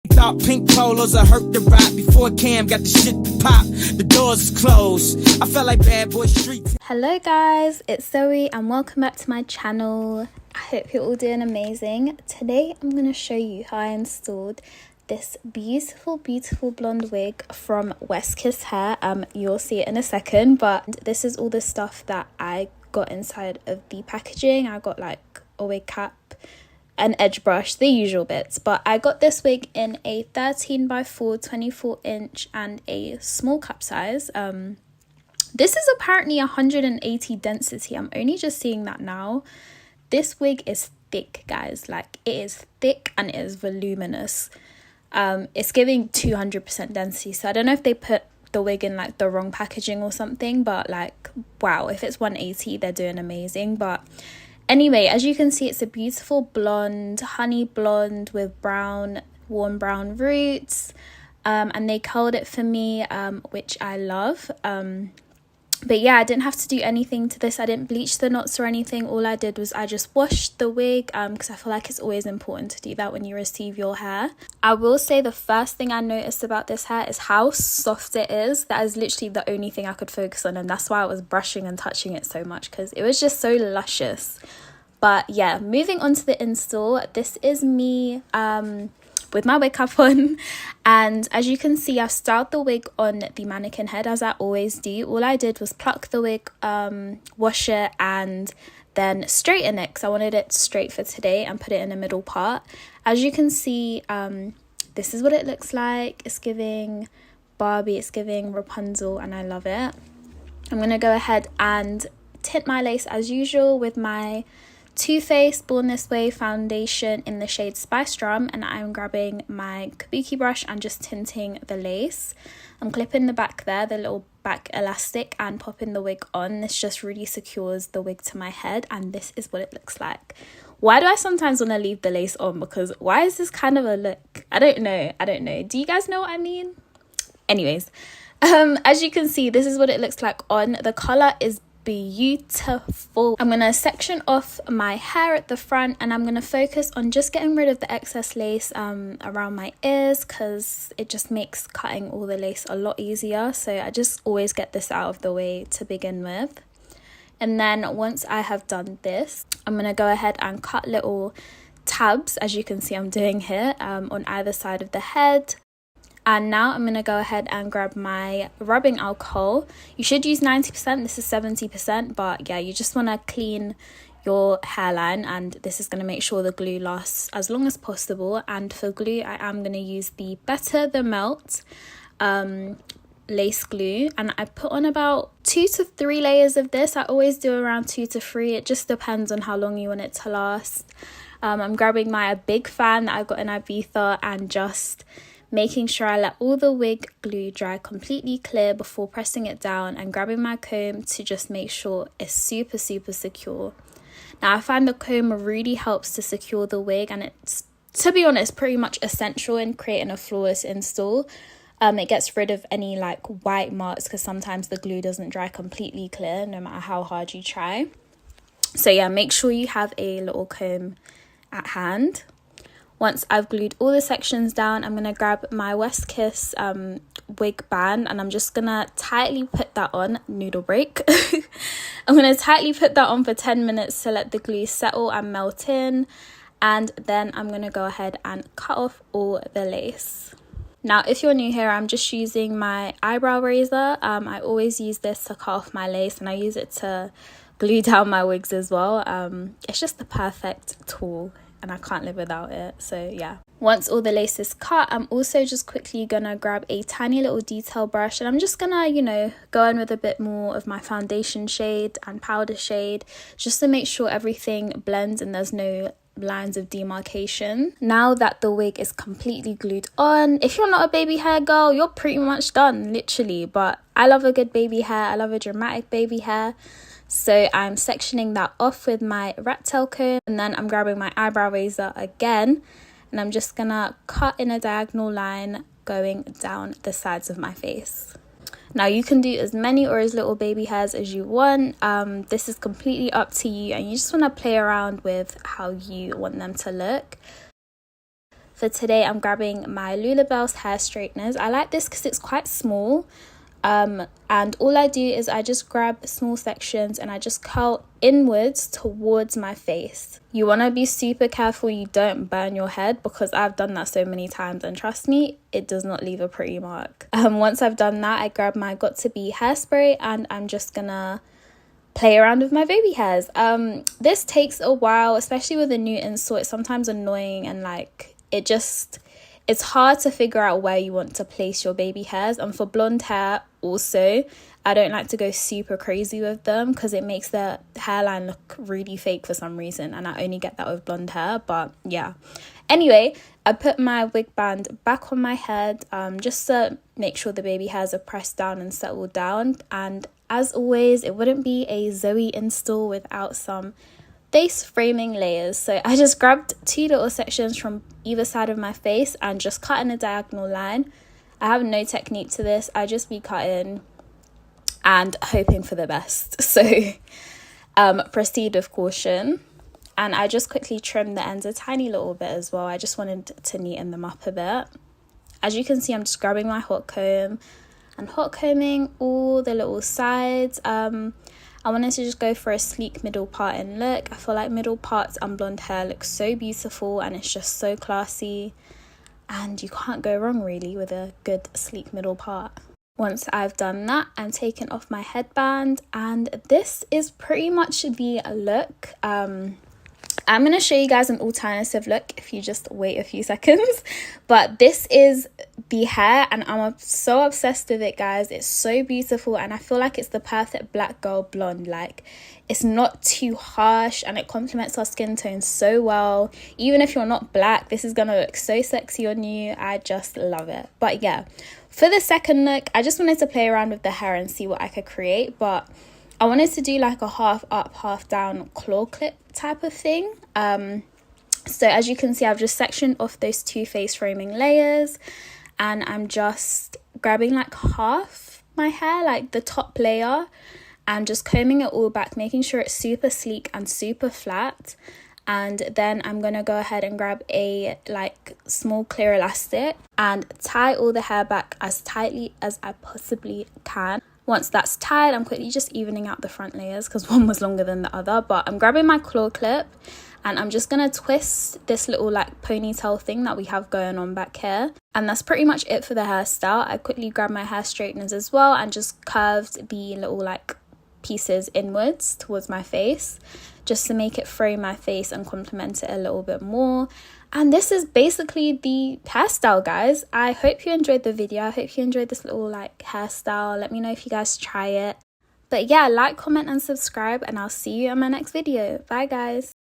Thought pink polos I hurt the rock before Cam got the shit to pop. The doors is closed. I felt like bad boy street. Hello guys, it's Zoe and welcome back to my channel. I hope you're all doing amazing. Today I'm going to show you how I installed this beautiful blonde wig from WestKissHair. You'll see it in a second, but this is all the stuff that I got inside of the packaging. I got like a wig cap, an edge brush, the usual bits, but I got this wig in a 13x4 24-inch and a small cap size. This is apparently 180 density. I'm only just seeing that now. This wig is thick, guys. Like, it is thick and it is voluminous. It's giving 200% density, so I don't know if they put the wig in like the wrong packaging or something, but like, wow, if it's 180, they're doing amazing. But anyway, as you can see, it's a beautiful blonde, honey blonde with brown, warm brown roots, and they curled it for me, which I love. But yeah, I didn't have to do anything to this. I didn't bleach the knots or anything. All I did was I just washed the wig, because I feel like it's always important to do that when you receive your hair. I will say the first thing I noticed about this hair is how soft it is. That is literally the only thing I could focus on, and that's why I was brushing and touching it so much, because it was just so luscious. But yeah, moving on to the install. This is me with my wig cap on, and as you can see, I've styled the wig on the mannequin head as I always do. All I did was pluck the wig, wash it, and then straighten it, because I wanted it straight for today, and put it in the middle part. As you can see, this is what it looks like. It's giving Barbie, it's giving Rapunzel, and I love it. I'm gonna go ahead and tint my lace as usual with my Too Faced Born This Way foundation in the shade Spice Rum, and I'm grabbing my kabuki brush and just tinting the lace. I'm clipping the back there, the little back elastic, and popping the wig on. This just really secures the wig to my head, and this is what it looks like. Why do I sometimes want to leave the lace on? Because why is this kind of a look? I don't know. Do you guys know what I mean? Anyways, as you can see, this is what it looks like on. The color is beautiful. I'm gonna section off my hair at the front, and I'm gonna focus on just getting rid of the excess lace around my ears, because it just makes cutting all the lace a lot easier. So I just always get this out of the way to begin with, and then once I have done this, I'm gonna go ahead and cut little tabs, as you can see I'm doing here, on either side of the head. And now I'm going to go ahead and grab my rubbing alcohol. You should use 90%, this is 70%, but yeah, you just want to clean your hairline, and this is going to make sure the glue lasts as long as possible. And for glue, I am going to use the Better The Melt lace glue, and I put on about 2 to 3 layers of this. I always do around 2 to 3, it just depends on how long you want it to last. I'm grabbing my Big Fan that I got in Ibiza, and just making sure I let all the wig glue dry completely clear before pressing it down, and grabbing my comb to just make sure it's super secure. Now, I find the comb really helps to secure the wig, and it's, to be honest, pretty much essential in creating a flawless install. It gets rid of any like white marks, because sometimes the glue doesn't dry completely clear no matter how hard you try. So yeah, make sure you have a little comb at hand. Once I've glued all the sections down, I'm going to grab my Westkiss wig band, and I'm just going to tightly put that on. Noodle break. I'm going to tightly put that on for 10 minutes to let the glue settle and melt in. And then I'm going to go ahead and cut off all the lace. Now, if you're new here, I'm just using my eyebrow razor. I always use this to cut off my lace, and I use it to glue down my wigs as well. It's just the perfect tool, and I can't live without it. So yeah, once all the lace is cut, I'm also just quickly gonna grab a tiny little detail brush, and I'm just gonna, you know, go in with a bit more of my foundation shade and powder shade, just to make sure everything blends and there's no lines of demarcation. Now that the wig is completely glued on, if you're not a baby hair girl, you're pretty much done, literally. But I love a good baby hair, I love a dramatic baby hair. So I'm sectioning that off with my rat tail comb, and then I'm grabbing my eyebrow razor again, and I'm just gonna cut in a diagonal line going down the sides of my face. Now you can do as many or as little baby hairs as you want. This is completely up to you, and you just want to play around with how you want them to look. For today, I'm grabbing my Lulabelle's hair straighteners. I like this because it's quite small. And all I do is I just grab small sections and I just curl inwards towards my face. You want to be super careful you don't burn your head, because I've done that so many times and trust me, it does not leave a pretty mark. Once I've done that, I grab my Got To Be hairspray and I'm just gonna play around with my baby hairs. This takes a while, especially with a new install. It's sometimes annoying and like it's hard to figure out where you want to place your baby hairs. And for blonde hair also, I don't like to go super crazy with them because it makes the hairline look really fake for some reason, and I only get that with blonde hair. But yeah, anyway, I put my wig band back on my head just to make sure the baby hairs are pressed down and settled down. And as always, it wouldn't be a Zoe install without some face framing layers. So I just grabbed 2 little sections from either side of my face and just cut in a diagonal line. I have no technique to this. I just be cutting and hoping for the best. So proceed with caution. And I just quickly trimmed the ends a tiny little bit as well. I just wanted to neaten them up a bit. As you can see, I'm just grabbing my hot comb and hot combing all the little sides. I wanted to just go for a sleek middle parting look. I feel like middle parts and blonde hair look so beautiful and it's just so classy. And you can't go wrong really with a good sleek middle part. Once I've done that, I'm taking off my headband and this is pretty much the look. I'm going to show you guys an alternative look if you just wait a few seconds. But this is the hair and I'm so obsessed with it, guys. It's so beautiful and I feel like it's the perfect black girl blonde. Like, it's not too harsh and it complements our skin tone so well. Even if you're not black, this is going to look so sexy on you. I just love it. But yeah, for the second look, I just wanted to play around with the hair and see what I could create. But I wanted to do like a half up, half down claw clip type of thing. So as you can see, I've just sectioned off those 2 face framing layers and I'm just grabbing like half my hair, like the top layer, and just combing it all back, making sure it's super sleek and super flat. And then I'm gonna go ahead and grab a like small clear elastic and tie all the hair back as tightly as I possibly can. Once that's tied, I'm quickly just evening out the front layers because one was longer than the other. But I'm grabbing my claw clip and I'm just going to twist this little like ponytail thing that we have going on back here. And that's pretty much it for the hairstyle. I quickly grabbed my hair straighteners as well and just curved the little like pieces inwards towards my face just to make it frame my face and complement it a little bit more. And this is basically the hairstyle, guys. I hope you enjoyed the video. I hope you enjoyed this little like hairstyle. Let me know if you guys try it. But yeah, like, comment and subscribe and I'll see you in my next video. Bye guys.